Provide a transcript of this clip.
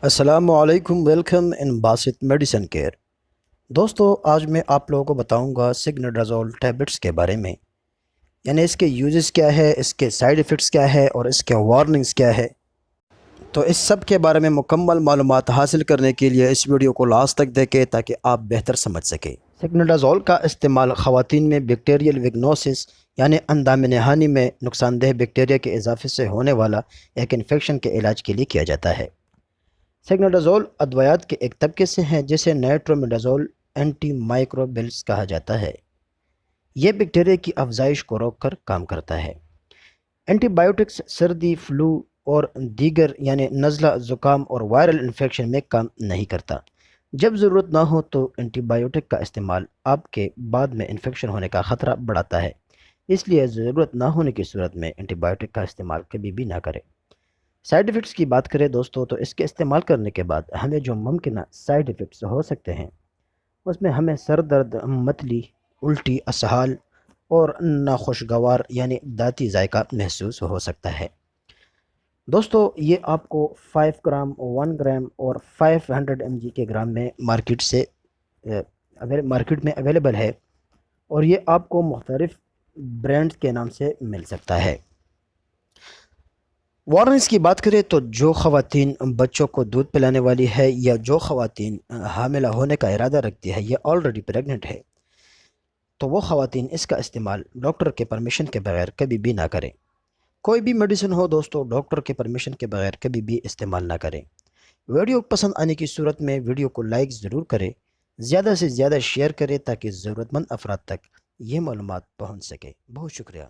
السلام علیکم، welcome in Basit medicine care. دوستو، آج میں آپ لوگوں کو بتاؤں گا سگنیڈازول ٹیبلٹس کے بارے میں، یعنی اس کے یوزز کیا ہے، اس کے سائیڈ ایفیکٹس کیا ہے اور اس کے وارننگز کیا ہے۔ تو اس سب کے بارے میں مکمل معلومات حاصل کرنے کے لیے اس ویڈیو کو لاسٹ تک دیکھیں تاکہ آپ بہتر سمجھ سکیں۔ سگنیڈازول کا استعمال خواتین میں بیکٹیریل ویگنوسس یعنی اندام نہانی میں نقصان دہ بیکٹیریا کے اضافے سے ہونے والا ایک انفیکشن کے علاج کے لیے کیا جاتا ہے۔ سیکنیڈازول ادویات کے ایک طبقے سے ہیں جسے نائٹرومیڈازول اینٹی مائکروبیلز کہا جاتا ہے۔ یہ بیکٹیریا کی افزائش کو روک کر کام کرتا ہے۔ اینٹی بائیوٹکس سردی، فلو اور دیگر یعنی نزلہ، زکام اور وائرل انفیکشن میں کام نہیں کرتا۔ جب ضرورت نہ ہو تو اینٹی بائیوٹک کا استعمال آپ کے بعد میں انفیکشن ہونے کا خطرہ بڑھاتا ہے، اس لیے ضرورت نہ ہونے کی صورت میں اینٹی بائیوٹک کا استعمال کبھی بھی نہ کریں۔ سائیڈ ایفیکٹس کی بات کریں دوستو، تو اس کے استعمال کرنے کے بعد ہمیں جو ممکنہ سائیڈ ایفیکٹس ہو سکتے ہیں اس میں ہمیں سر درد، متلی، الٹی، اسہال اور ناخوشگوار یعنی داتی ذائقہ محسوس ہو سکتا ہے۔ دوستو، یہ آپ کو 5 گرام، 1 گرام اور 500 mg کے گرام میں مارکیٹ میں اویلیبل ہے، اور یہ آپ کو مختلف برانڈز کے نام سے مل سکتا ہے۔ وارننگز کی بات کریں تو جو خواتین بچوں کو دودھ پلانے والی ہے یا جو خواتین حاملہ ہونے کا ارادہ رکھتی ہے یا آلریڈی پریگننٹ ہے، تو وہ خواتین اس کا استعمال ڈاکٹر کے پرمیشن کے بغیر کبھی بھی نہ کریں۔ کوئی بھی میڈیسن ہو دوستو، ڈاکٹر کے پرمیشن کے بغیر کبھی بھی استعمال نہ کریں۔ ویڈیو پسند آنے کی صورت میں ویڈیو کو لائک ضرور کریں، زیادہ سے زیادہ شیئر کریں تاکہ ضرورت مند افراد تک یہ معلومات پہنچ سکے۔ بہت شکریہ۔